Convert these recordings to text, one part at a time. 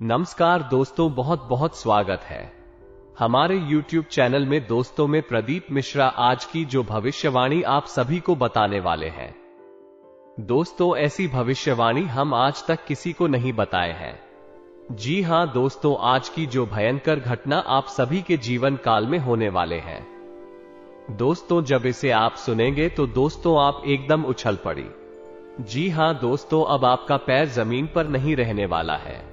नमस्कार दोस्तों, बहुत बहुत स्वागत है हमारे YouTube चैनल में। दोस्तों मैं प्रदीप मिश्रा आज की जो भविष्यवाणी आप सभी को बताने वाले हैं। दोस्तों ऐसी भविष्यवाणी हम आज तक किसी को नहीं बताए हैं। जी हां दोस्तों, आज की जो भयंकर घटना आप सभी के जीवन काल में होने वाले हैं। दोस्तों जब इसे आप सुनेंगे तो दोस्तों आप एकदम उछल पड़ी। जी हां दोस्तों, अब आपका पैर जमीन पर नहीं रहने वाला है।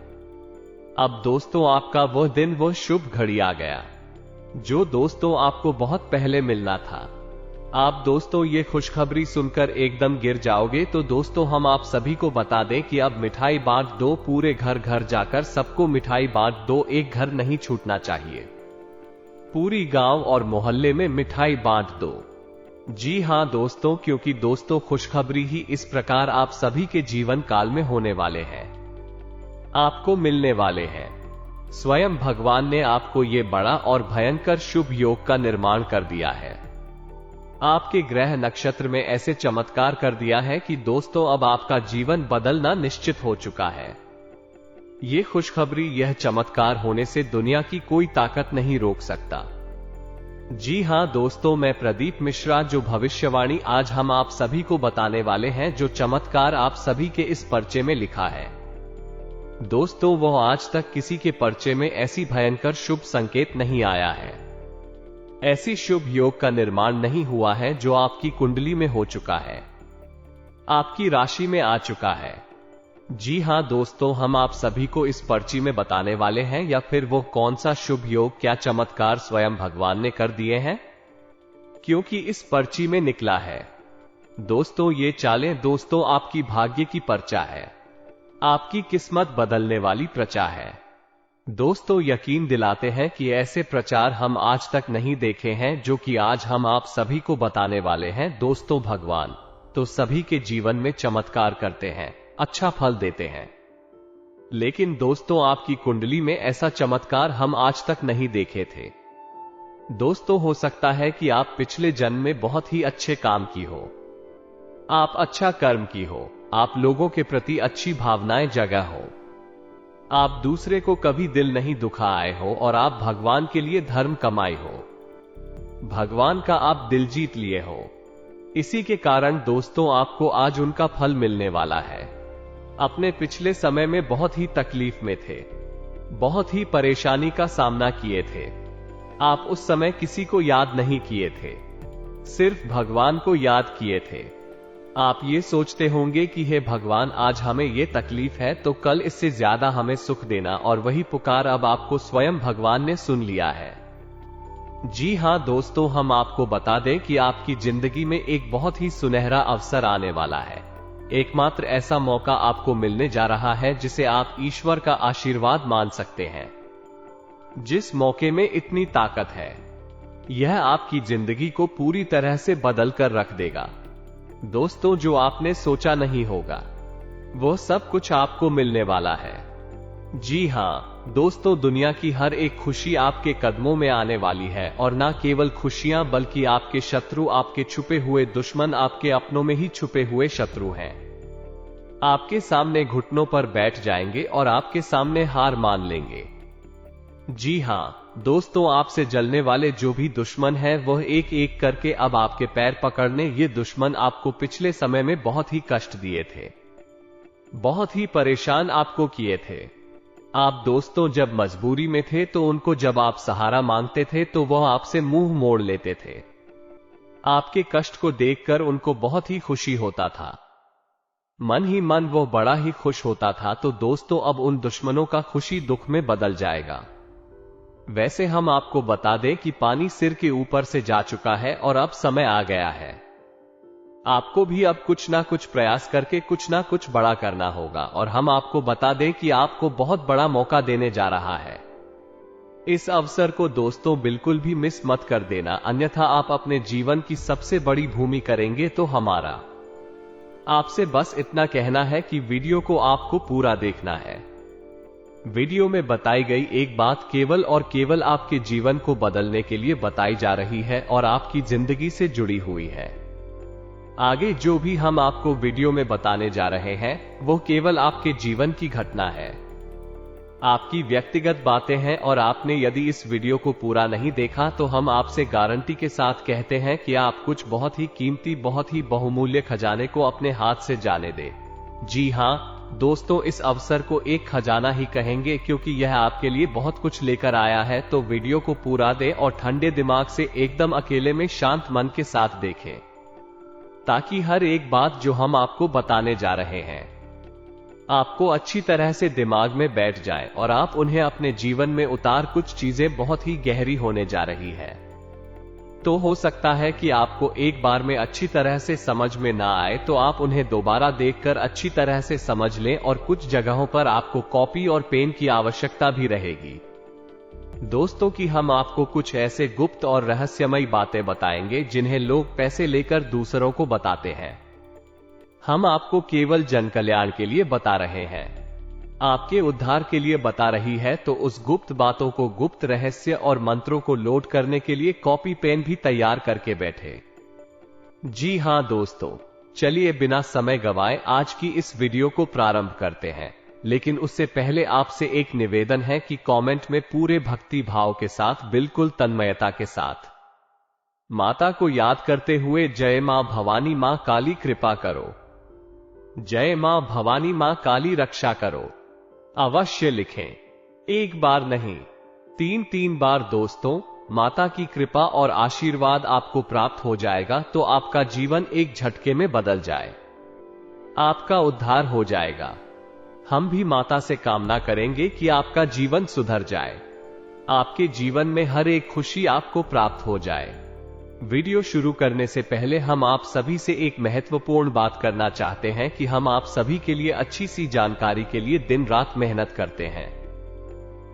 अब दोस्तों आपका वह दिन, वह शुभ घड़ी आ गया जो दोस्तों आपको बहुत पहले मिलना था। आप दोस्तों ये खुशखबरी सुनकर एकदम गिर जाओगे। तो दोस्तों हम आप सभी को बता दें कि अब मिठाई बांट दो, पूरे घर घर जाकर सबको मिठाई बांट दो। एक घर नहीं छूटना चाहिए, पूरी गांव और मोहल्ले में मिठाई बांट दो। जी हां दोस्तों, क्योंकि दोस्तों खुशखबरी ही इस प्रकार आप सभी के जीवन काल में होने वाले हैं, आपको मिलने वाले हैं। स्वयं भगवान ने आपको ये बड़ा और भयंकर शुभ योग का निर्माण कर दिया है। आपके ग्रह नक्षत्र में ऐसे चमत्कार कर दिया है कि दोस्तों अब आपका जीवन बदलना निश्चित हो चुका है। ये खुशखबरी, यह चमत्कार होने से दुनिया की कोई ताकत नहीं रोक सकता। जी हां दोस्तों, मैं प्रदीप मिश्रा जो भविष्यवाणी आज हम आप सभी को बताने वाले हैं, जो चमत्कार आप सभी के इस पर्चे में लिखा है। दोस्तों वो आज तक किसी के पर्चे में ऐसी भयंकर शुभ संकेत नहीं आया है, ऐसी शुभ योग का निर्माण नहीं हुआ है जो आपकी कुंडली में हो चुका है, आपकी राशि में आ चुका है। जी हां दोस्तों, हम आप सभी को इस पर्ची में बताने वाले हैं, या फिर वो कौन सा शुभ योग, क्या चमत्कार स्वयं भगवान ने कर दिए हैं, क्योंकि इस पर्ची में निकला है। दोस्तों ये चालें दोस्तों आपकी भाग्य की पर्चा है, आपकी किस्मत बदलने वाली प्रचा है। दोस्तों यकीन दिलाते हैं कि ऐसे प्रचार हम आज तक नहीं देखे हैं जो कि आज हम आप सभी को बताने वाले हैं। दोस्तों भगवान तो सभी के जीवन में चमत्कार करते हैं, अच्छा फल देते हैं, लेकिन दोस्तों आपकी कुंडली में ऐसा चमत्कार हम आज तक नहीं देखे थे। दोस्तों हो सकता है कि आप पिछले जन्म में बहुत ही अच्छे काम की हो, आप अच्छा कर्म की हो, आप लोगों के प्रति अच्छी भावनाएं जगा हो, आप दूसरे को कभी दिल नहीं दुखाए हो, और आप भगवान के लिए धर्म कमाई हो, भगवान का आप दिल जीत लिए हो। इसी के कारण दोस्तों आपको आज उनका फल मिलने वाला है। अपने पिछले समय में बहुत ही तकलीफ में थे, बहुत ही परेशानी का सामना किए थे। आप उस समय किसी को याद नहीं किए थे, सिर्फ भगवान को याद किए थे। आप ये सोचते होंगे कि हे भगवान आज हमें ये तकलीफ है तो कल इससे ज्यादा हमें सुख देना, और वही पुकार अब आपको स्वयं भगवान ने सुन लिया है। जी हां दोस्तों, हम आपको बता दें कि आपकी जिंदगी में एक बहुत ही सुनहरा अवसर आने वाला है। एकमात्र ऐसा मौका आपको मिलने जा रहा है जिसे आप ईश्वर का आशीर्वाद मान सकते हैं। जिस मौके में इतनी ताकत है, यह आपकी जिंदगी को पूरी तरह से बदल कर रख देगा। दोस्तों जो आपने सोचा नहीं होगा वो सब कुछ आपको मिलने वाला है। जी हां दोस्तों, दुनिया की हर एक खुशी आपके कदमों में आने वाली है, और ना केवल खुशियां बल्कि आपके शत्रु, आपके छुपे हुए दुश्मन, आपके अपनों में ही छुपे हुए शत्रु हैं, आपके सामने घुटनों पर बैठ जाएंगे और आपके सामने हार मान लेंगे। जी हां दोस्तों, आपसे जलने वाले जो भी दुश्मन हैं वह एक एक करके अब आपके पैर पकड़ने। ये दुश्मन आपको पिछले समय में बहुत ही कष्ट दिए थे, बहुत ही परेशान आपको किए थे। आप दोस्तों जब मजबूरी में थे तो उनको जब आप सहारा मांगते थे तो वह आपसे मुंह मोड़ लेते थे। आपके कष्ट को देखकर उनको बहुत ही खुशी होता था, मन ही मन वो बड़ा ही खुश होता था। तो दोस्तों अब उन दुश्मनों का खुशी दुख में बदल जाएगा। वैसे हम आपको बता दें कि पानी सिर के ऊपर से जा चुका है और अब समय आ गया है। आपको भी अब कुछ ना कुछ प्रयास करके कुछ ना कुछ बड़ा करना होगा, और हम आपको बता दें कि आपको बहुत बड़ा मौका देने जा रहा है। इस अवसर को दोस्तों बिल्कुल भी मिस मत कर देना, अन्यथा आप अपने जीवन की सबसे बड़ी भूमि करेंगे। तो हमारा आपसे बस इतना कहना है कि वीडियो को आपको पूरा देखना है। वीडियो में बताई गई एक बात केवल और केवल आपके जीवन को बदलने के लिए बताई जा रही है और आपकी जिंदगी से जुड़ी हुई है। आगे जो भी हम आपको वीडियो में बताने जा रहे हैं वो केवल आपके जीवन की घटना है। आपकी व्यक्तिगत बातें हैं और आपने यदि इस वीडियो को पूरा नहीं देखा तो हम आपसे गारंटी के साथ कहते हैं कि आप कुछ बहुत ही कीमती, बहुत ही बहुमूल्य खजाने को अपने हाथ से जाने दें। जी हां दोस्तों, इस अवसर को एक खजाना ही कहेंगे क्योंकि यह आपके लिए बहुत कुछ लेकर आया है। तो वीडियो को पूरा दें और ठंडे दिमाग से एकदम अकेले में शांत मन के साथ देखें, ताकि हर एक बात जो हम आपको बताने जा रहे हैं आपको अच्छी तरह से दिमाग में बैठ जाए और आप उन्हें अपने जीवन में उतार। कुछ चीजें बहुत ही गहरी होने जा रही है, तो हो सकता है कि आपको एक बार में अच्छी तरह से समझ में ना आए, तो आप उन्हें दोबारा देखकर अच्छी तरह से समझ लें। और कुछ जगहों पर आपको कॉपी और पेन की आवश्यकता भी रहेगी दोस्तों कि हम आपको कुछ ऐसे गुप्त और रहस्यमयी बातें बताएंगे जिन्हें लोग पैसे लेकर दूसरों को बताते हैं। हम आपको केवल जन कल्याण के लिए बता रहे हैं, आपके उद्धार के लिए बता रही है। तो उस गुप्त बातों को, गुप्त रहस्य और मंत्रों को लोड करने के लिए कॉपी पेन भी तैयार करके बैठे। जी हां दोस्तों, चलिए बिना समय गवाए आज की इस वीडियो को प्रारंभ करते हैं। लेकिन उससे पहले आपसे एक निवेदन है कि कमेंट में पूरे भक्ति भाव के साथ, बिल्कुल तन्मयता के साथ माता को याद करते हुए जय मां भवानी मां काली कृपा करो, जय मां भवानी मां काली रक्षा करो अवश्य लिखें। एक बार नहीं, 3 बार दोस्तों। माता की कृपा और आशीर्वाद आपको प्राप्त हो जाएगा तो आपका जीवन एक झटके में बदल जाए, आपका उद्धार हो जाएगा। हम भी माता से कामना करेंगे कि आपका जीवन सुधर जाए, आपके जीवन में हर एक खुशी आपको प्राप्त हो जाए। वीडियो शुरू करने से पहले हम आप सभी से एक महत्वपूर्ण बात करना चाहते हैं कि हम आप सभी के लिए अच्छी सी जानकारी के लिए दिन रात मेहनत करते हैं।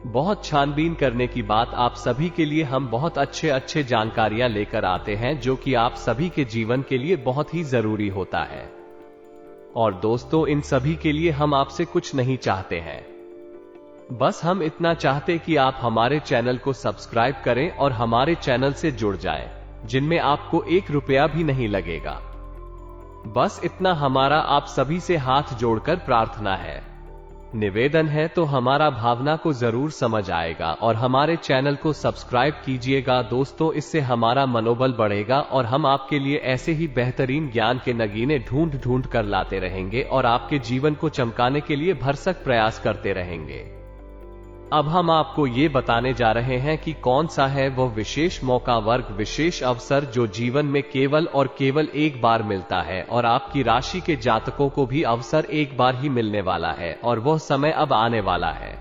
बहुत छानबीन करने की बात, आप सभी के लिए हम बहुत अच्छे जानकारियां लेकर आते हैं जो कि आप सभी के जीवन के लिए बहुत ही जरूरी होता है। और दोस्तों, इन सभी के लिए हम आपसे कुछ नहीं चाहते हैं, बस हम इतना चाहते कि आप हमारे चैनल को सब्सक्राइब करें और हमारे चैनल से जुड़ जाएं, जिनमें आपको 1 रुपया भी नहीं लगेगा। बस इतना हमारा आप सभी से हाथ जोड़कर प्रार्थना है, निवेदन है। तो हमारा भावना को जरूर समझ आएगा और हमारे चैनल को सब्सक्राइब कीजिएगा दोस्तों, इससे हमारा मनोबल बढ़ेगा और हम आपके लिए ऐसे ही बेहतरीन ज्ञान के नगीने ढूंढ कर लाते रहेंगे और आपके जीवन को चमकाने के लिए भरसक प्रयास करते रहेंगे। अब हम आपको ये बताने जा रहे हैं कि कौन सा है वह विशेष मौका, वर्ग, विशेष अवसर जो जीवन में केवल और केवल एक बार मिलता है और आपकी राशि के जातकों को भी अवसर एक बार ही मिलने वाला है और वह समय अब आने वाला है।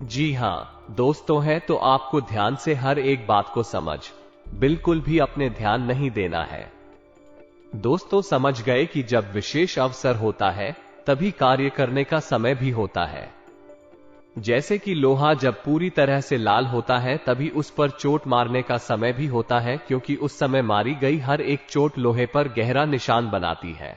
जी हां दोस्तों, है तो आपको ध्यान से हर एक बात को समझ, बिल्कुल भी अपने ध्यान नहीं देना है। दोस्तों, समझ गए कि जब विशेष अवसर होता है तभी कार्य करने का समय भी होता है। जैसे कि लोहा जब पूरी तरह से लाल होता है तभी उस पर चोट मारने का समय भी होता है, क्योंकि उस समय मारी गई हर एक चोट लोहे पर गहरा निशान बनाती है।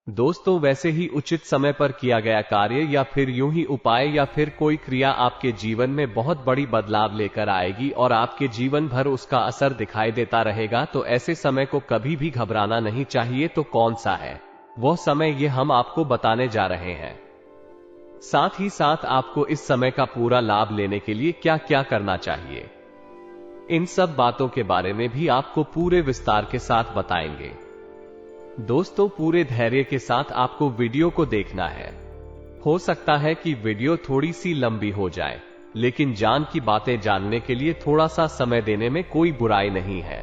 दोस्तों, वैसे ही उचित समय पर किया गया कार्य या फिर यूं ही उपाय या फिर कोई क्रिया आपके जीवन में बहुत बड़ी बदलाव लेकर आएगी और आपके जीवन भर उसका असर दिखाई देता रहेगा। तो ऐसे समय को कभी भी घबराना नहीं चाहिए। तो कौन सा है वह समय, ये हम आपको बताने जा रहे हैं। साथ ही साथ आपको इस समय का पूरा लाभ लेने के लिए क्या क्या करना चाहिए, इन सब बातों के बारे में भी आपको पूरे विस्तार के साथ बताएंगे। दोस्तों, पूरे धैर्य के साथ आपको वीडियो को देखना है। हो सकता है कि वीडियो थोड़ी सी लंबी हो जाए, लेकिन जान की बातें जानने के लिए थोड़ा सा समय देने में कोई बुराई नहीं है।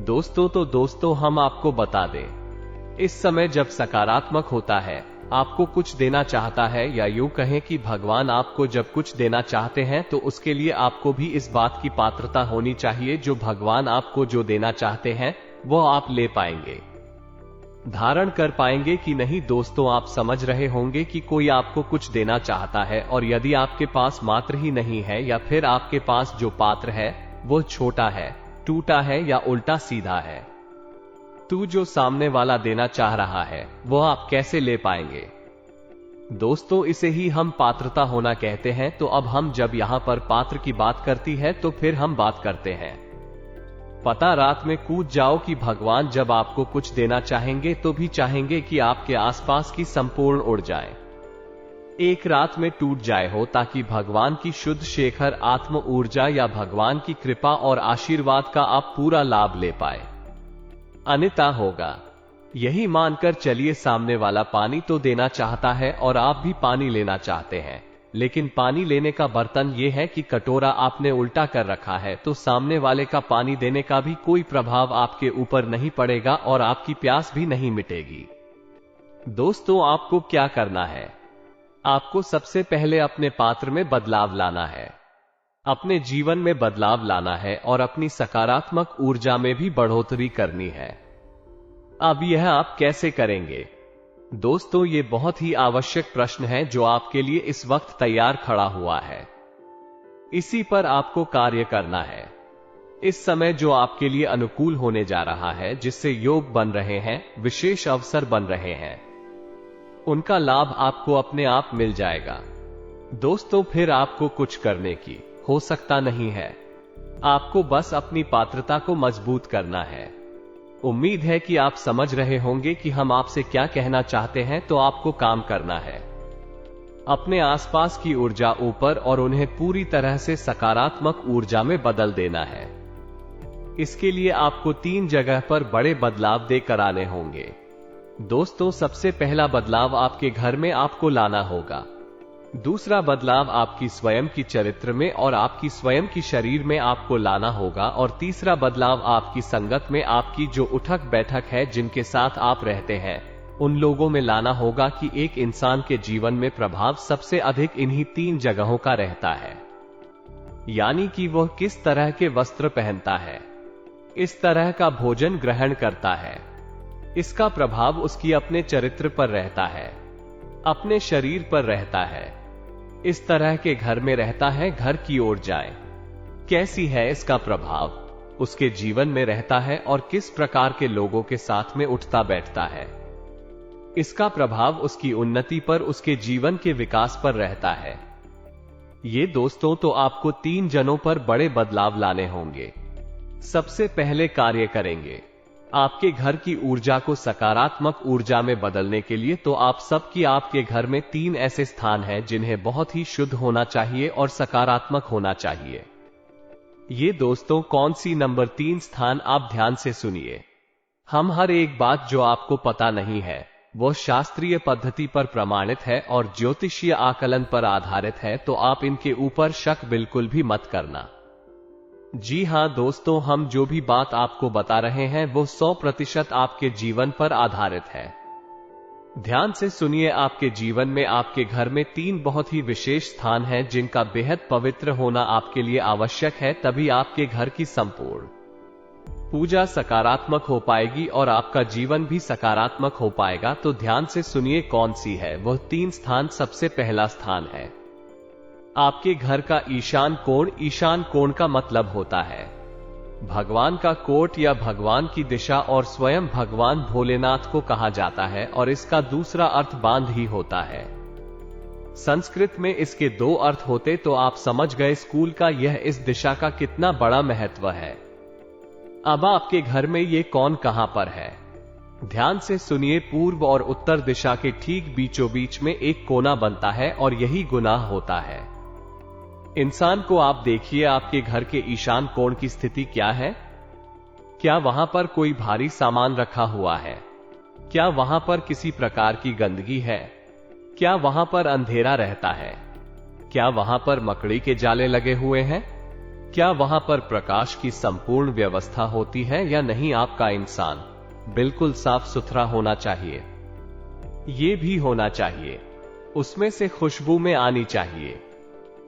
दोस्तों, हम आपको बता दें, इस समय जब सकारात्मक होता है, आपको कुछ देना चाहता है, या यूं कहें कि भगवान आपको जब कुछ देना चाहते हैं तो उसके लिए आपको भी इस बात की पात्रता होनी चाहिए जो भगवान आपको जो देना चाहते हैं वह आप ले पाएंगे, धारण कर पाएंगे कि नहीं। दोस्तों, आप समझ रहे होंगे कि कोई आपको कुछ देना चाहता है और यदि आपके पास मात्र ही नहीं है या फिर आपके पास जो पात्र है वो छोटा है, टूटा है या उल्टा सीधा है, तो जो सामने वाला देना चाह रहा है वह आप कैसे ले पाएंगे। दोस्तों, इसे ही हम पात्रता होना कहते हैं। तो अब हम जब यहां पर पात्र की बात करती है तो फिर हम बात करते हैं, पता रात में कूद जाओ कि भगवान जब आपको कुछ देना चाहेंगे तो भी चाहेंगे कि आपके आसपास की संपूर्ण उड़ जाए। एक रात में टूट जाए हो, ताकि भगवान की शुद्ध शेखर आत्म ऊर्जा या भगवान की कृपा और आशीर्वाद का आप पूरा लाभ ले पाए। अन्यथा होगा। यही मानकर चलिए सामने वाला पानी तो देना चाहता है और आप भी पानी लेना चाहते हैं, लेकिन पानी लेने का बर्तन यह है कि कटोरा आपने उल्टा कर रखा है, तो सामने वाले का पानी देने का भी कोई प्रभाव आपके ऊपर नहीं पड़ेगा और आपकी प्यास भी नहीं मिटेगी। दोस्तों, आपको क्या करना है? आपको सबसे पहले अपने पात्र में बदलाव लाना है, अपने जीवन में बदलाव लाना है और अपनी सकारात्मक ऊर्जा में भी बढ़ोतरी करनी है। अब यह आप कैसे करेंगे? दोस्तों, ये बहुत ही आवश्यक प्रश्न है जो आपके लिए इस वक्त तैयार खड़ा हुआ है। इसी पर आपको कार्य करना है। इस समय जो आपके लिए अनुकूल होने जा रहा है, जिससे योग बन रहे हैं, विशेष अवसर बन रहे हैं, उनका लाभ आपको अपने आप मिल जाएगा। दोस्तों, फिर आपको कुछ करने की हो सकता नहीं है। आपको बस अपनी पात्रता को मजबूत करना है। उम्मीद है कि आप समझ रहे होंगे कि हम आपसे क्या कहना चाहते हैं। तो आपको काम करना है, अपने आसपास की ऊर्जा ऊपर और उन्हें पूरी तरह से सकारात्मक ऊर्जा में बदल देना है। इसके लिए आपको 3 जगह पर बड़े बदलाव देकर आने होंगे। दोस्तों, सबसे पहला बदलाव आपके घर में आपको लाना होगा। दूसरा बदलाव आपकी स्वयं की चरित्र में और आपकी स्वयं की शरीर में आपको लाना होगा। और तीसरा बदलाव आपकी संगत में, आपकी जो उठक बैठक है, जिनके साथ आप रहते हैं, उन लोगों में लाना होगा कि एक इंसान के जीवन में प्रभाव सबसे अधिक इन्हीं 3 जगहों का रहता है। यानी कि वह किस तरह के वस्त्र पहनता है, इस तरह का भोजन ग्रहण करता है, इसका प्रभाव उसकी अपने चरित्र पर रहता है, अपने शरीर पर रहता है, इस तरह के घर में रहता है, घर की ओर जाए, कैसी है इसका प्रभाव उसके जीवन में रहता है और किस प्रकार के लोगों के साथ में उठता बैठता है, इसका प्रभाव उसकी उन्नति पर, उसके जीवन के विकास पर रहता है। ये दोस्तों, तो आपको 3 जनों पर बड़े बदलाव लाने होंगे। सबसे पहले कार्य करेंगे आपके घर की ऊर्जा को सकारात्मक ऊर्जा में बदलने के लिए। तो आप सबकी आपके घर में 3 ऐसे स्थान हैं जिन्हें बहुत ही शुद्ध होना चाहिए और सकारात्मक होना चाहिए। ये दोस्तों कौन सी नंबर 3 स्थान, आप ध्यान से सुनिए। हम हर एक बात जो आपको पता नहीं है वह शास्त्रीय पद्धति पर प्रमाणित है और ज्योतिषीय आकलन पर आधारित है, तो आप इनके ऊपर शक बिल्कुल भी मत करना। जी हां दोस्तों, हम जो भी बात आपको बता रहे हैं वो 100% आपके जीवन पर आधारित है। ध्यान से सुनिए। आपके जीवन में, आपके घर में 3 बहुत ही विशेष स्थान हैं जिनका बेहद पवित्र होना आपके लिए आवश्यक है, तभी आपके घर की संपूर्ण पूजा सकारात्मक हो पाएगी और आपका जीवन भी सकारात्मक हो पाएगा। तो ध्यान से सुनिए कौन सी है वह 3 स्थान। सबसे पहला स्थान है आपके घर का ईशान कोण। ईशान कोण का मतलब होता है भगवान का कोट या भगवान की दिशा, और स्वयं भगवान भोलेनाथ को कहा जाता है और इसका दूसरा अर्थ बांध ही होता है। संस्कृत में इसके 2 अर्थ होते, तो आप समझ गए स्कूल का यह इस दिशा का कितना बड़ा महत्व है। अब आपके घर में ये कौन कहां पर है? ध्यान से सुनिए। पूर्व और उत्तर दिशा के ठीक बीचों बीच में एक कोना बनता है और यही गुनाह होता है। इंसान को आप देखिए, आपके घर के ईशान कोण की स्थिति क्या है? क्या वहां पर कोई भारी सामान रखा हुआ है? क्या वहां पर किसी प्रकार की गंदगी है? क्या वहां पर अंधेरा रहता है? क्या वहां पर मकड़ी के जाले लगे हुए हैं? क्या वहां पर प्रकाश की संपूर्ण व्यवस्था होती है या नहीं? आपका इंसान बिल्कुल साफ सुथरा होना चाहिए। ये भी होना चाहिए उसमें से खुशबू में आनी चाहिए।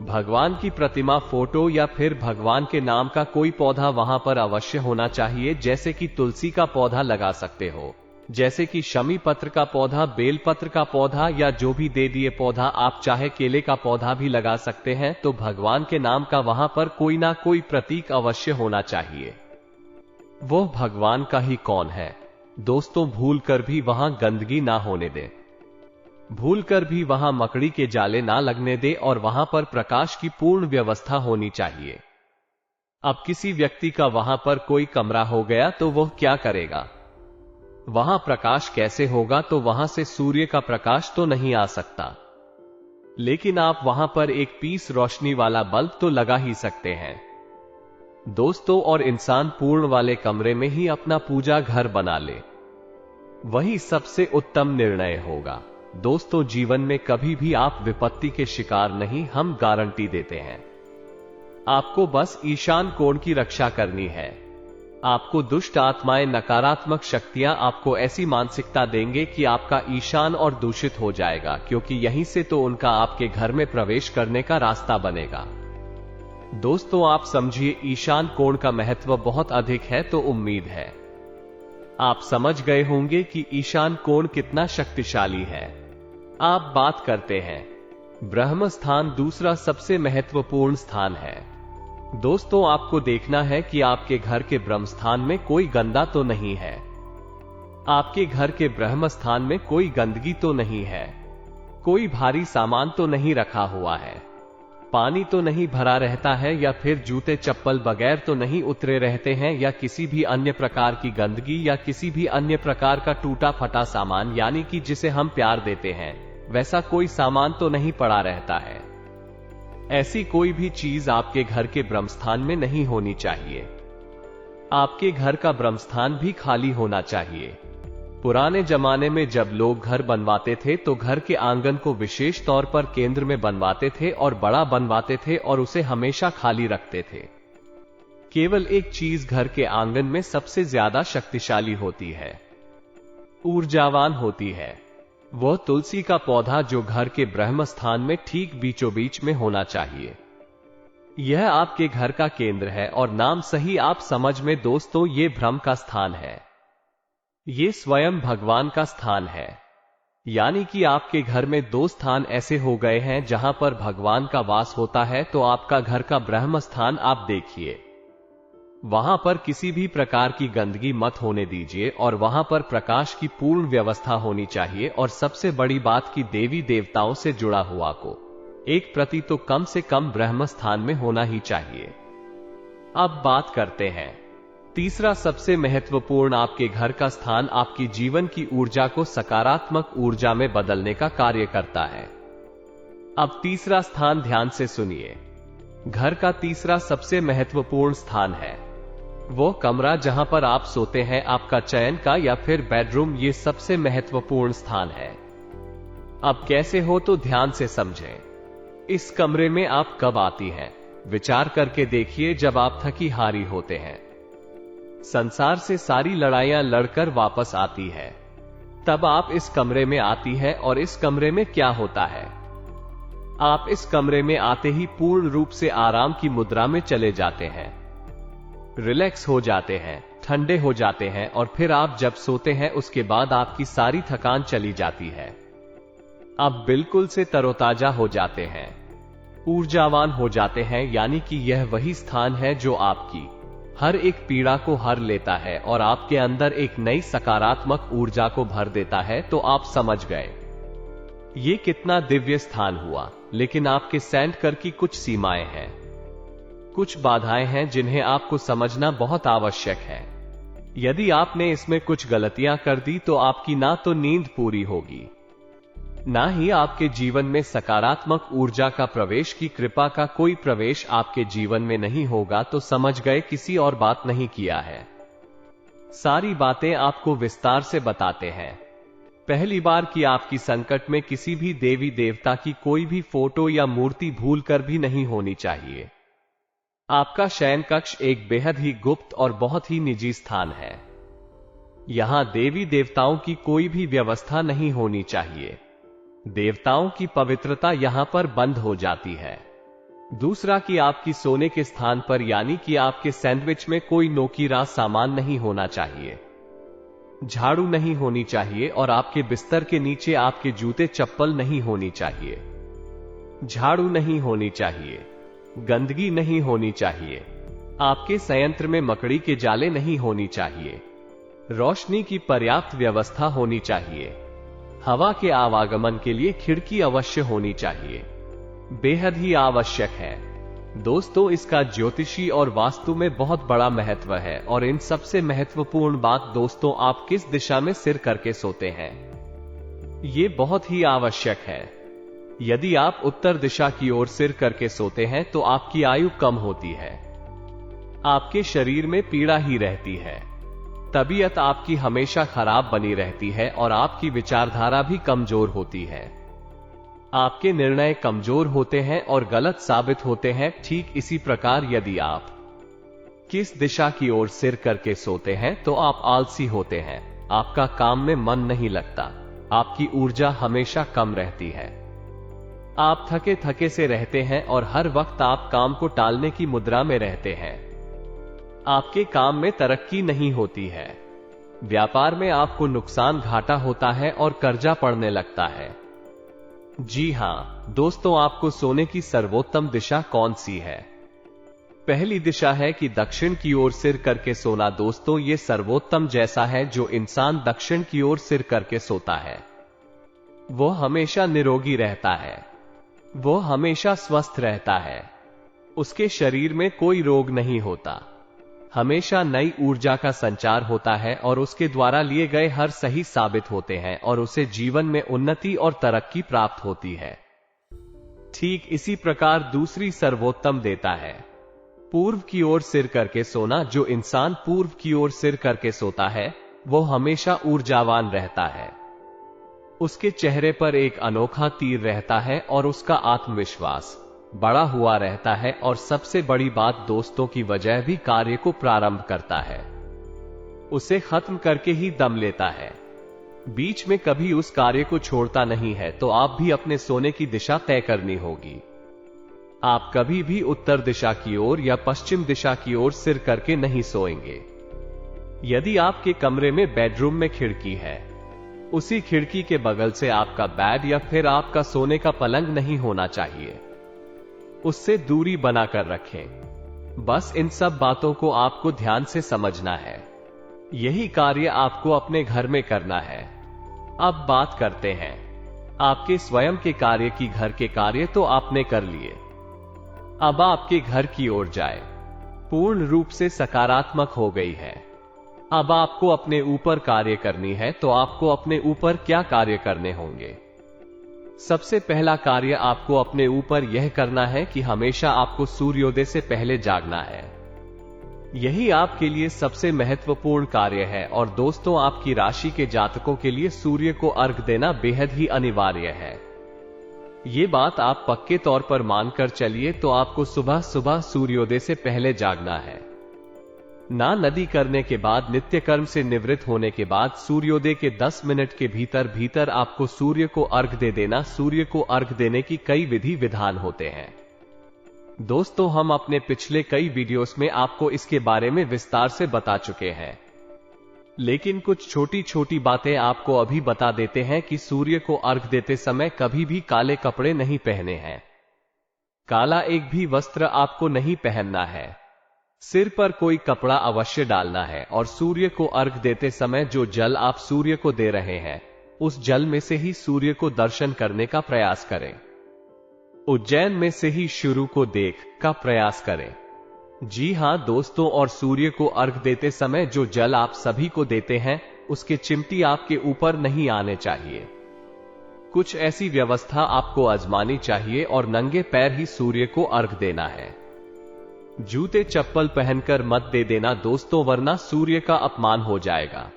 भगवान की प्रतिमा, फोटो या फिर भगवान के नाम का कोई पौधा वहां पर अवश्य होना चाहिए, जैसे कि तुलसी का पौधा लगा सकते हो, जैसे कि शमी पत्र का पौधा, बेल पत्र का पौधा या जो भी दे दिए पौधा, आप चाहे केले का पौधा भी लगा सकते हैं। तो भगवान के नाम का वहां पर कोई ना कोई प्रतीक अवश्य होना चाहिए। वो भगवान का ही कौन है? दोस्तों, भूल कर भी वहां गंदगी ना होने दे, भूल कर भी वहां मकड़ी के जाले ना लगने दे और वहां पर प्रकाश की पूर्ण व्यवस्था होनी चाहिए। अब किसी व्यक्ति का वहां पर कोई कमरा हो गया तो वह क्या करेगा? वहां प्रकाश कैसे होगा? तो वहां से सूर्य का प्रकाश तो नहीं आ सकता। लेकिन आप वहां पर एक पीस रोशनी वाला बल्ब तो लगा ही सकते हैं। दोस्तों, और इंसान पूर्ण वाले कमरे में ही अपना पूजा घर बना ले, वही सबसे उत्तम निर्णय होगा। दोस्तों, जीवन में कभी भी आप विपत्ति के शिकार नहीं, हम गारंटी देते हैं। आपको बस ईशान कोण की रक्षा करनी है। आपको दुष्ट आत्माएं, नकारात्मक शक्तियां आपको ऐसी मानसिकता देंगे कि आपका ईशान और दूषित हो जाएगा, क्योंकि यहीं से तो उनका आपके घर में प्रवेश करने का रास्ता बनेगा। दोस्तों, आप समझिए, ईशान कोण का महत्व बहुत अधिक है, तो उम्मीद है आप समझ गए होंगे कि ईशान कोण कितना शक्तिशाली है। आप बात करते हैं ब्रह्म स्थान, दूसरा सबसे महत्वपूर्ण स्थान है। दोस्तों, आपको देखना है कि आपके घर के ब्रह्म स्थान में कोई गंदा तो नहीं है, आपके घर के ब्रह्म स्थान में कोई गंदगी तो नहीं है, कोई भारी सामान तो नहीं रखा हुआ है, पानी तो नहीं भरा रहता है, या फिर जूते चप्पल बगैर तो नहीं उतरे रहते हैं, या किसी भी अन्य प्रकार की गंदगी या किसी भी अन्य प्रकार का टूटा फटा सामान, यानी कि जिसे हम प्यार देते हैं, वैसा कोई सामान तो नहीं पड़ा रहता है। ऐसी कोई भी चीज आपके घर के ब्रह्मस्थान में नहीं होनी चाहिए। आपके घर का ब्रह्मस्थान भी खाली होना चाहिए। पुराने जमाने में जब लोग घर बनवाते थे तो घर के आंगन को विशेष तौर पर केंद्र में बनवाते थे और बड़ा बनवाते थे और उसे हमेशा खाली रखते थे। केवल एक चीज घर के आंगन में सबसे ज्यादा शक्तिशाली होती है, ऊर्जावान होती है, वह तुलसी का पौधा, जो घर के ब्रह्म स्थान में ठीक बीचों बीच में होना चाहिए। यह आपके घर का केंद्र है, और नाम सही आप समझ में दोस्तों, ये ब्रह्म का स्थान है, ये स्वयं भगवान का स्थान है। यानी कि आपके घर में दो स्थान ऐसे हो गए हैं जहां पर भगवान का वास होता है। तो आपका घर का ब्रह्म स्थान आप देखिए, वहां पर किसी भी प्रकार की गंदगी मत होने दीजिए, और वहां पर प्रकाश की पूर्ण व्यवस्था होनी चाहिए। और सबसे बड़ी बात कि देवी देवताओं से जुड़ा हुआ को एक प्रति तो कम से कम ब्रह्म स्थान में होना ही चाहिए। अब बात करते हैं तीसरा सबसे महत्वपूर्ण, आपके घर का स्थान आपकी जीवन की ऊर्जा को सकारात्मक ऊर्जा में बदलने का कार्य करता है। अब तीसरा स्थान ध्यान से सुनिए, घर का तीसरा सबसे महत्वपूर्ण स्थान है वो कमरा जहां पर आप सोते हैं, आपका चयन का या फिर बेडरूम, ये सबसे महत्वपूर्ण स्थान है। अब कैसे हो तो ध्यान से समझें। इस कमरे में आप कब आती हैं? विचार करके देखिए, जब आप थकी हारी होते हैं, संसार से सारी लड़ाइयां लड़कर वापस आती है, तब आप इस कमरे में आती है। और इस कमरे में क्या होता है? आप इस कमरे में आते ही पूर्ण रूप से आराम की मुद्रा में चले जाते हैं, रिलैक्स हो जाते हैं, ठंडे हो जाते हैं, और फिर आप जब सोते हैं उसके बाद आपकी सारी थकान चली जाती है। आप बिल्कुल से तरोताजा हो जाते हैं, ऊर्जावान हो जाते हैं। यानी कि यह वही स्थान है जो आपकी हर एक पीड़ा को हर लेता है और आपके अंदर एक नई सकारात्मक ऊर्जा को भर देता है। तो आप समझ गए ये कितना दिव्य स्थान हुआ। लेकिन आपके सेंटर की कुछ सीमाएं हैं, कुछ बाधाएं हैं जिन्हें आपको समझना बहुत आवश्यक है। यदि आपने इसमें कुछ गलतियां कर दी तो आपकी ना तो नींद पूरी होगी, ना ही आपके जीवन में सकारात्मक ऊर्जा का प्रवेश की कृपा का कोई प्रवेश आपके जीवन में नहीं होगा। तो समझ गए, किसी और बात नहीं किया है। सारी बातें आपको विस्तार से बताते हैं। पहली बार कि आपकी संकट में किसी भी देवी देवता की कोई भी फोटो या मूर्ति भूलकर भी नहीं होनी चाहिए। आपका शयन कक्ष एक बेहद ही गुप्त और बहुत ही निजी स्थान है। यहां देवी देवताओं की कोई भी व्यवस्था नहीं होनी चाहिए। देवताओं की पवित्रता यहां पर बंद हो जाती है। दूसरा कि आपकी सोने के स्थान पर यानी कि आपके सैंडविच में कोई नोकीरा सामान नहीं होना चाहिए, झाड़ू नहीं होनी चाहिए, और आपके बिस्तर के नीचे आपके जूते चप्पल नहीं होनी चाहिए, झाड़ू नहीं होनी चाहिए, गंदगी नहीं होनी चाहिए, आपके संयंत्र में मकड़ी के जाले नहीं होनी चाहिए, रोशनी की पर्याप्त व्यवस्था होनी चाहिए, हवा के आवागमन के लिए खिड़की अवश्य होनी चाहिए, बेहद ही आवश्यक है। दोस्तों, इसका ज्योतिषी और वास्तु में बहुत बड़ा महत्व है। और इन सबसे महत्वपूर्ण बात दोस्तों, आप किस दिशा में सिर करके सोते हैं, ये बहुत ही आवश्यक है। यदि आप उत्तर दिशा की ओर सिर करके सोते हैं तो आपकी आयु कम होती है, आपके शरीर में पीड़ा ही रहती है, तबीयत आपकी हमेशा खराब बनी रहती है और आपकी विचारधारा भी कमजोर होती है। आपके निर्णय कमजोर होते हैं और गलत साबित होते हैं। ठीक इसी प्रकार यदि आप किस दिशा की ओर सिर करके सोते हैं तो आप आलसी होते हैं, आपका काम में मन नहीं लगता, आपकी ऊर्जा हमेशा कम रहती है, आप थके थके से रहते हैं और हर वक्त आप काम को टालने की मुद्रा में रहते हैं। आपके काम में तरक्की नहीं होती है, व्यापार में आपको नुकसान घाटा होता है और कर्जा पड़ने लगता है। जी हां दोस्तों, आपको सोने की सर्वोत्तम दिशा कौन सी है? पहली दिशा है कि दक्षिण की ओर सिर करके सोना। दोस्तों, ये सर्वोत्तम जैसा है। जो इंसान दक्षिण की ओर सिर करके सोता है वो हमेशा निरोगी रहता है, वो हमेशा स्वस्थ रहता है, उसके शरीर में कोई रोग नहीं होता, हमेशा नई ऊर्जा का संचार होता है और उसके द्वारा लिए गए हर सही साबित होते हैं और उसे जीवन में उन्नति और तरक्की प्राप्त होती है। ठीक इसी प्रकार दूसरी सर्वोत्तम देता है पूर्व की ओर सिर करके सोना। जो इंसान पूर्व की ओर सिर करके सोता है वो हमेशा ऊर्जावान रहता है, उसके चेहरे पर एक अनोखा तीर रहता है और उसका आत्मविश्वास बड़ा हुआ रहता है और सबसे बड़ी बात दोस्तों की वजह भी कार्य को प्रारंभ करता है, उसे खत्म करके ही दम लेता है, बीच में कभी उस कार्य को छोड़ता नहीं है। तो आप भी अपने सोने की दिशा तय करनी होगी। आप कभी भी उत्तर दिशा की ओर या पश्चिम दिशा की ओर सिर करके नहीं सोएंगे। यदि आपके कमरे में बेडरूम में खिड़की है, उसी खिड़की के बगल से आपका बेड या फिर आपका सोने का पलंग नहीं होना चाहिए, उससे दूरी बनाकर रखें। बस इन सब बातों को आपको ध्यान से समझना है, यही कार्य आपको अपने घर में करना है। अब बात करते हैं आपके स्वयं के कार्य की। घर के कार्य तो आपने कर लिए, अब आपके घर की ओर जाए। पूर्ण रूप से सकारात्मक हो गई है। अब आपको अपने ऊपर कार्य करनी है। तो आपको अपने ऊपर क्या कार्य करने होंगे? सबसे पहला कार्य आपको अपने ऊपर यह करना है कि हमेशा आपको सूर्योदय से पहले जागना है। यही आपके लिए सबसे महत्वपूर्ण कार्य है। और दोस्तों, आपकी राशि के जातकों के लिए सूर्य को अर्घ देना बेहद ही अनिवार्य है। ये बात आप पक्के तौर पर मानकर चलिए। तो आपको सुबह सुबह सूर्योदय से पहले जागना है। ना नदी करने के बाद, नित्य कर्म से निवृत्त होने के बाद सूर्योदय के 10 मिनट के भीतर भीतर आपको सूर्य को अर्घ दे देना। सूर्य को अर्घ देने की कई विधि विधान होते हैं दोस्तों, हम अपने पिछले कई वीडियोस में आपको इसके बारे में विस्तार से बता चुके हैं, लेकिन कुछ छोटी छोटी बातें आपको अभी बता देते हैं कि सूर्य को अर्घ देते समय कभी भी काले कपड़े नहीं पहने हैं, काला एक भी वस्त्र आपको नहीं पहनना है, सिर पर कोई कपड़ा अवश्य डालना है और सूर्य को अर्घ देते समय जो जल आप सूर्य को दे रहे हैं उस जल में से ही सूर्य को दर्शन करने का प्रयास करें। उज्जैन में से ही शुरू को देख का प्रयास करें। जी हां दोस्तों, और सूर्य को अर्घ देते समय जो जल आप सभी को देते हैं उसके चिमटी आपके ऊपर नहीं आने चाहिए। कुछ ऐसी व्यवस्था आपको आजमानी चाहिए और नंगे पैर ही सूर्य को अर्घ देना है। जूते चप्पल पहनकर मत दे देना दोस्तों, वरना सूर्य का अपमान हो जाएगा।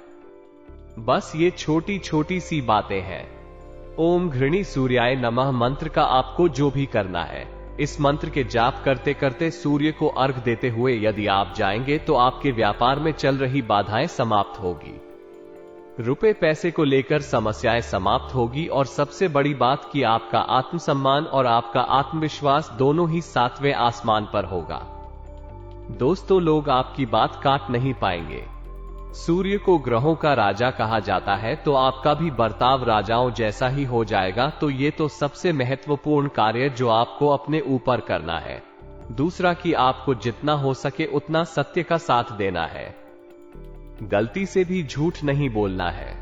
बस ये छोटी छोटी सी बातें हैं। ओम घृणी सूर्याय नमः मंत्र का आपको जो भी करना है, इस मंत्र के जाप करते करते सूर्य को अर्घ देते हुए यदि आप जाएंगे तो आपके व्यापार में चल रही बाधाएं समाप्त होगी, रुपए पैसे को लेकर समस्याएं समाप्त होगी और सबसे बड़ी बात कि आपका आत्मसम्मान और आपका आत्मविश्वास दोनों ही 7वें आसमान पर होगा। दोस्तों, लोग आपकी बात काट नहीं पाएंगे। सूर्य को ग्रहों का राजा कहा जाता है, तो आपका भी बर्ताव राजाओं जैसा ही हो जाएगा। तो ये तो सबसे महत्वपूर्ण कार्य जो आपको अपने ऊपर करना है। दूसरा कि आपको जितना हो सके उतना सत्य का साथ देना है। गलती से भी झूठ नहीं बोलना है।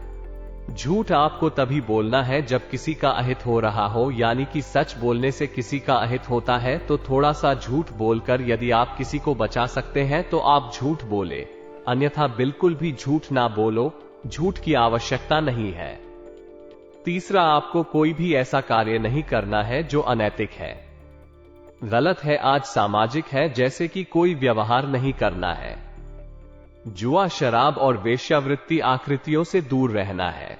झूठ आपको तभी बोलना है जब किसी का अहित हो रहा हो, यानी कि सच बोलने से किसी का अहित होता है तो थोड़ा सा झूठ बोलकर यदि आप किसी को बचा सकते हैं तो आप झूठ बोले, अन्यथा बिल्कुल भी झूठ ना बोलो। झूठ की आवश्यकता नहीं है। तीसरा, आपको कोई भी ऐसा कार्य नहीं करना है जो अनैतिक है, गलत है, आज सामाजिक है, जैसे कि कोई व्यवहार नहीं करना है। जुआ, शराब और वेश्यावृत्ति आकृतियों से दूर रहना है।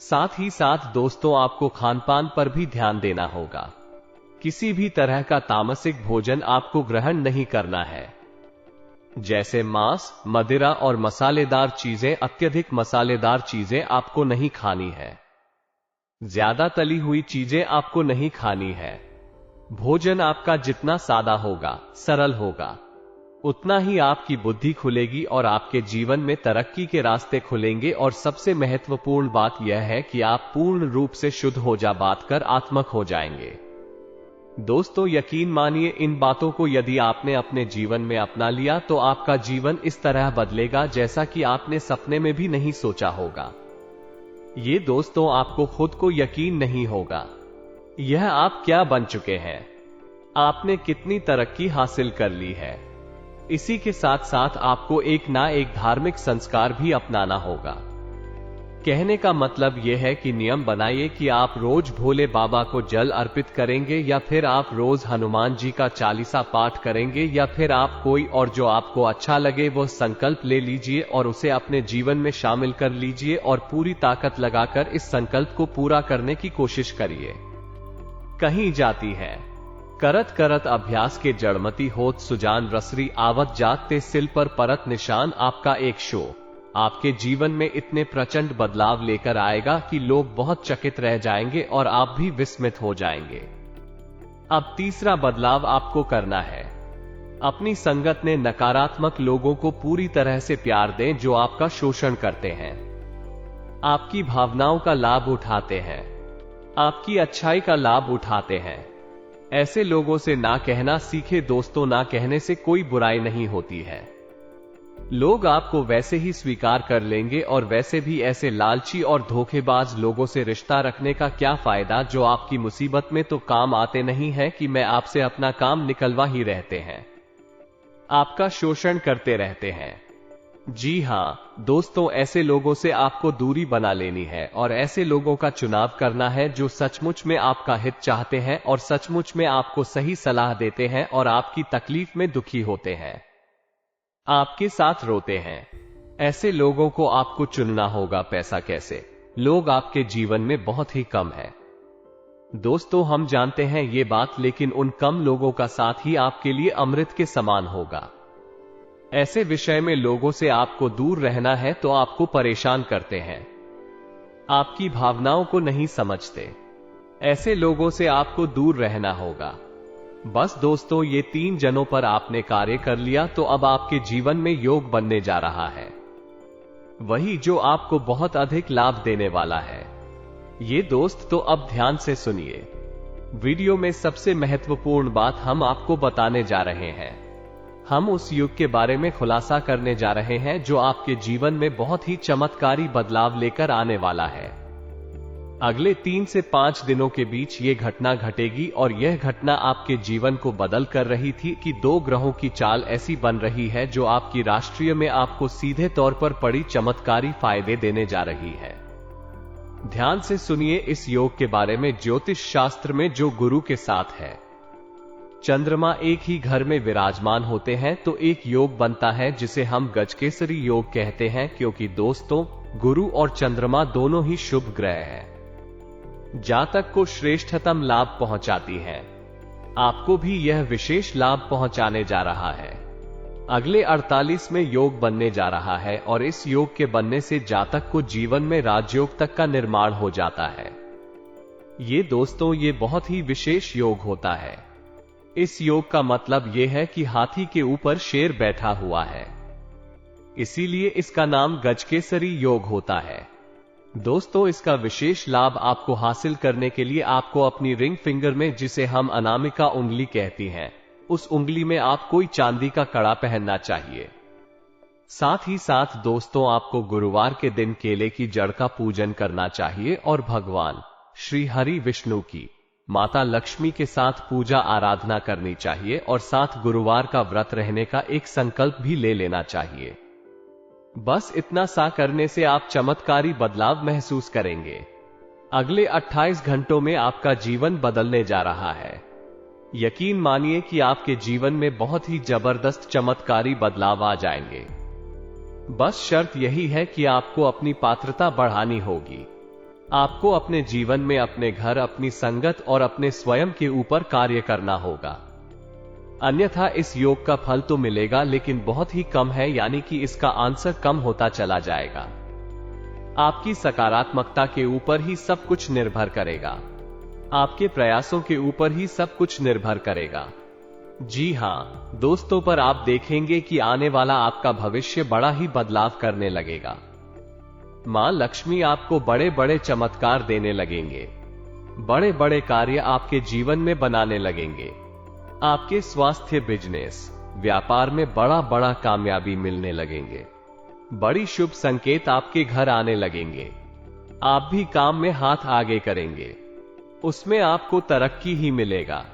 साथ ही साथ दोस्तों, आपको खानपान पर भी ध्यान देना होगा। किसी भी तरह का तामसिक भोजन आपको ग्रहण नहीं करना है, जैसे मांस, मदिरा और मसालेदार चीजें। अत्यधिक मसालेदार चीजें आपको नहीं खानी है। ज्यादा तली हुई चीजें आपको नहीं खानी है। भोजन आपका जितना सादा होगा, सरल होगा, उतना ही आपकी बुद्धि खुलेगी और आपके जीवन में तरक्की के रास्ते खुलेंगे। और सबसे महत्वपूर्ण बात यह है कि आप पूर्ण रूप से शुद्ध हो कर आत्मक हो जाएंगे। दोस्तों, यकीन मानिए, इन बातों को यदि आपने अपने जीवन में अपना लिया तो आपका जीवन इस तरह बदलेगा जैसा कि आपने सपने में भी नहीं सोचा होगा। ये दोस्तों, आपको खुद को यकीन नहीं होगा, यह आप क्या बन चुके हैं, आपने कितनी तरक्की हासिल कर ली है। इसी के साथ साथ आपको एक ना एक धार्मिक संस्कार भी अपनाना होगा। कहने का मतलब यह है कि नियम बनाइए कि आप रोज भोले बाबा को जल अर्पित करेंगे, या फिर आप रोज हनुमान जी का चालीसा पाठ करेंगे, या फिर आप कोई और जो आपको अच्छा लगे वो संकल्प ले लीजिए और उसे अपने जीवन में शामिल कर लीजिए और पूरी ताकत लगाकर इस संकल्प को पूरा करने की कोशिश करिए। कहीं जाती है करत करत अभ्यास के जड़मती होत सुजान रसरी आवत जात ते सिल पर परत निशान। आपका एक शो आपके जीवन में इतने प्रचंड बदलाव लेकर आएगा कि लोग बहुत चकित रह जाएंगे और आप भी विस्मित हो जाएंगे। अब तीसरा बदलाव आपको करना है, अपनी संगत ने नकारात्मक लोगों को पूरी तरह से प्यार दें जो आपका शोषण करते हैं, आपकी भावनाओं का लाभ उठाते हैं, आपकी अच्छाई का लाभ उठाते हैं। ऐसे लोगों से ना कहना सीखे दोस्तों, ना कहने से कोई बुराई नहीं होती है। लोग आपको वैसे ही स्वीकार कर लेंगे और वैसे भी ऐसे लालची और धोखेबाज लोगों से रिश्ता रखने का क्या फायदा जो आपकी मुसीबत में तो काम आते नहीं है कि मैं आपसे अपना काम निकलवा ही रहते हैं, आपका शोषण करते रहते हैं। जी हां दोस्तों, ऐसे लोगों से आपको दूरी बना लेनी है और ऐसे लोगों का चुनाव करना है जो सचमुच में आपका हित चाहते हैं और सचमुच में आपको सही सलाह देते हैं और आपकी तकलीफ में दुखी होते हैं, आपके साथ रोते हैं। ऐसे लोगों को आपको चुनना होगा। पैसा कैसे? लोग आपके जीवन में बहुत ही कम है दोस्तों, हम जानते हैं ये बात, लेकिन उन कम लोगों का साथ ही आपके लिए अमृत के समान होगा। ऐसे विषय में लोगों से आपको दूर रहना है तो आपको परेशान करते हैं, आपकी भावनाओं को नहीं समझते। ऐसे लोगों से आपको दूर रहना होगा। बस दोस्तों, ये 3 जनों पर आपने कार्य कर लिया तो अब आपके जीवन में योग बनने जा रहा है, वही जो आपको बहुत अधिक लाभ देने वाला है। ये दोस्त तो अब ध्यान से सुनिए, वीडियो में सबसे महत्वपूर्ण बात हम आपको बताने जा रहे हैं। हम उस युग के बारे में खुलासा करने जा रहे हैं जो आपके जीवन में बहुत ही चमत्कारी बदलाव लेकर आने वाला है। अगले 3 से 5 दिनों के बीच ये घटना घटेगी और यह घटना आपके जीवन को बदल कर रही थी कि 2 ग्रहों की चाल ऐसी बन रही है जो आपकी राष्ट्रीय में आपको सीधे तौर पर बड़ी चमत्कारी फायदे देने जा रही है। ध्यान से सुनिए इस योग के बारे में। ज्योतिष शास्त्र में जो गुरु के साथ है चंद्रमा एक ही घर में विराजमान होते हैं तो एक योग बनता है जिसे हम गजकेसरी योग कहते हैं, क्योंकि दोस्तों गुरु और चंद्रमा दोनों ही शुभ ग्रह हैं, जातक को श्रेष्ठतम लाभ पहुंचाती हैं। आपको भी यह विशेष लाभ पहुंचाने जा रहा है। अगले 48 में योग बनने जा रहा है और इस योग के बनने से जातक को जीवन में राजयोग तक का निर्माण हो जाता है। ये दोस्तों ये बहुत ही विशेष योग होता है। इस योग का मतलब यह है कि हाथी के ऊपर शेर बैठा हुआ है, इसीलिए इसका नाम गजकेसरी योग होता है। दोस्तों इसका विशेष लाभ आपको हासिल करने के लिए आपको अपनी रिंग फिंगर में, जिसे हम अनामिका उंगली कहती हैं, उस उंगली में आप कोई चांदी का कड़ा पहनना चाहिए। साथ ही साथ दोस्तों आपको गुरुवार के दिन केले की जड़ का पूजन करना चाहिए और भगवान श्री हरि विष्णु की माता लक्ष्मी के साथ पूजा आराधना करनी चाहिए और साथ गुरुवार का व्रत रहने का एक संकल्प भी ले लेना चाहिए। बस इतना सा करने से आप चमत्कारी बदलाव महसूस करेंगे। अगले 28 घंटों में आपका जीवन बदलने जा रहा है। यकीन मानिए कि आपके जीवन में बहुत ही जबरदस्त चमत्कारी बदलाव आ जाएंगे। बस शर्त यही है कि आपको अपनी पात्रता बढ़ानी होगी। आपको अपने जीवन में अपने घर, अपनी संगत और अपने स्वयं के ऊपर कार्य करना होगा। अन्यथा इस योग का फल तो मिलेगा लेकिन बहुत ही कम है, यानी कि इसका आंसर कम होता चला जाएगा। आपकी सकारात्मकता के ऊपर ही सब कुछ निर्भर करेगा। आपके प्रयासों के ऊपर ही सब कुछ निर्भर करेगा। जी हां दोस्तों, पर आप देखेंगे कि आने वाला आपका भविष्य बड़ा ही बदलाव करने लगेगा। मां लक्ष्मी आपको बड़े बड़े चमत्कार देने लगेंगे। बड़े बड़े कार्य आपके जीवन में बनाने लगेंगे। आपके स्वास्थ्य, बिजनेस, व्यापार में बड़ा बड़ा कामयाबी मिलने लगेंगे। बड़ी शुभ संकेत आपके घर आने लगेंगे। आप भी काम में हाथ आगे करेंगे, उसमें आपको तरक्की ही मिलेगा।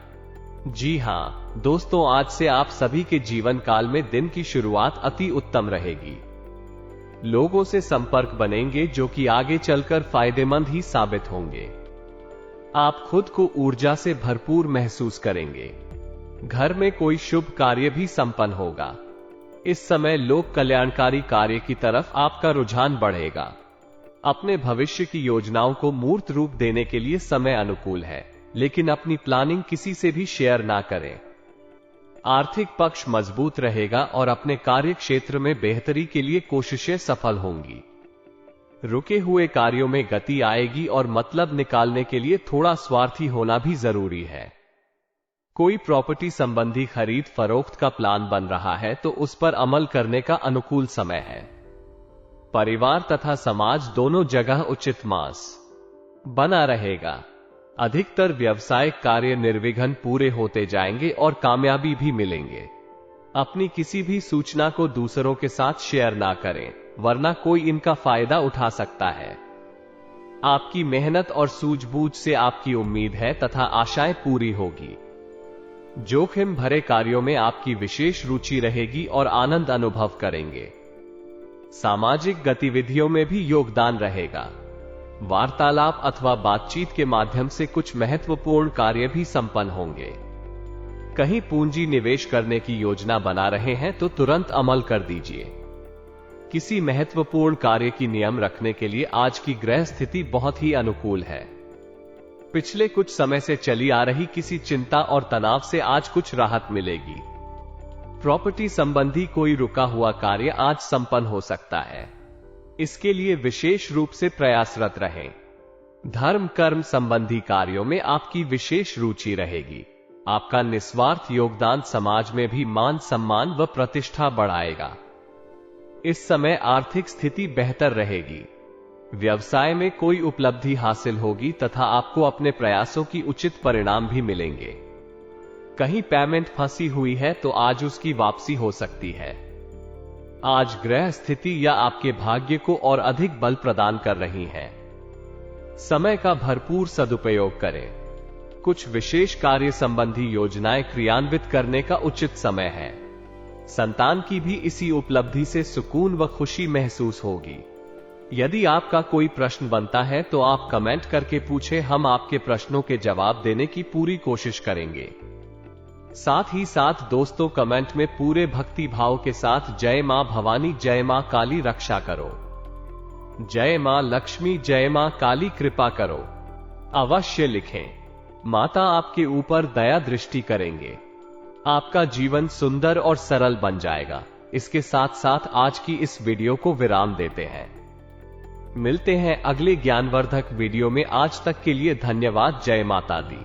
जी हां दोस्तों, आज से आप सभी के जीवन काल में दिन की शुरुआत अति उत्तम रहेगी। लोगों से संपर्क बनेंगे जो कि आगे चलकर फायदेमंद ही साबित होंगे। आप खुद को ऊर्जा से भरपूर महसूस करेंगे। घर में कोई शुभ कार्य भी संपन्न होगा। इस समय लोक कल्याणकारी कार्य की तरफ आपका रुझान बढ़ेगा। अपने भविष्य की योजनाओं को मूर्त रूप देने के लिए समय अनुकूल है, लेकिन अपनी प्लानिंग किसी से भी शेयर ना करें। आर्थिक पक्ष मजबूत रहेगा और अपने कार्य क्षेत्र में बेहतरी के लिए कोशिशें सफल होंगी। रुके हुए कार्यों में गति आएगी और मतलब निकालने के लिए थोड़ा स्वार्थी होना भी जरूरी है। कोई प्रॉपर्टी संबंधी खरीद फरोख्त का प्लान बन रहा है तो उस पर अमल करने का अनुकूल समय है। परिवार तथा समाज दोनों जगह उचित मास बना रहेगा। अधिकतर व्यवसायिक कार्य निर्विघ्न पूरे होते जाएंगे और कामयाबी भी मिलेंगे। अपनी किसी भी सूचना को दूसरों के साथ शेयर ना करें, वरना कोई इनका फायदा उठा सकता है। आपकी मेहनत और सूझबूझ से आपकी उम्मीद है तथा आशाएं पूरी होगी। जोखिम भरे कार्यों में आपकी विशेष रुचि रहेगी और आनंद अनुभव करेंगे। सामाजिक गतिविधियों में भी योगदान रहेगा। वार्तालाप अथवा बातचीत के माध्यम से कुछ महत्वपूर्ण कार्य भी संपन्न होंगे। कहीं पूंजी निवेश करने की योजना बना रहे हैं तो तुरंत अमल कर दीजिए। किसी महत्वपूर्ण कार्य की नियम रखने के लिए आज की ग्रह स्थिति बहुत ही अनुकूल है। पिछले कुछ समय से चली आ रही किसी चिंता और तनाव से आज कुछ राहत मिलेगी। प्रॉपर्टी संबंधी कोई रुका हुआ कार्य आज संपन्न हो सकता है। इसके लिए विशेष रूप से प्रयासरत रहें। धर्म कर्म संबंधी कार्यों में आपकी विशेष रुचि रहेगी। आपका निस्वार्थ योगदान समाज में भी मान सम्मान व प्रतिष्ठा बढ़ाएगा। इस समय आर्थिक स्थिति बेहतर रहेगी। व्यवसाय में कोई उपलब्धि हासिल होगी तथा आपको अपने प्रयासों की उचित परिणाम भी मिलेंगे। कहीं पेमेंट फंसी हुई है तो आज उसकी वापसी हो सकती है। आज ग्रह स्थिति या आपके भाग्य को और अधिक बल प्रदान कर रही है। समय का भरपूर सदुपयोग करें। कुछ विशेष कार्य संबंधी योजनाएं क्रियान्वित करने का उचित समय है। संतान की भी इसी उपलब्धि से सुकून व खुशी महसूस होगी। यदि आपका कोई प्रश्न बनता है तो आप कमेंट करके पूछें, हम आपके प्रश्नों के जवाब देने की पूरी कोशिश करेंगे। साथ ही साथ दोस्तों, कमेंट में पूरे भक्ति भाव के साथ जय मां भवानी, जय मां काली रक्षा करो, जय मां लक्ष्मी, जय मां काली कृपा करो अवश्य लिखें। माता आपके ऊपर दया दृष्टि करेंगे। आपका जीवन सुंदर और सरल बन जाएगा। इसके साथ साथ आज की इस वीडियो को विराम देते हैं। मिलते हैं अगले ज्ञानवर्धक वीडियो में। आज तक के लिए धन्यवाद। जय माता दी।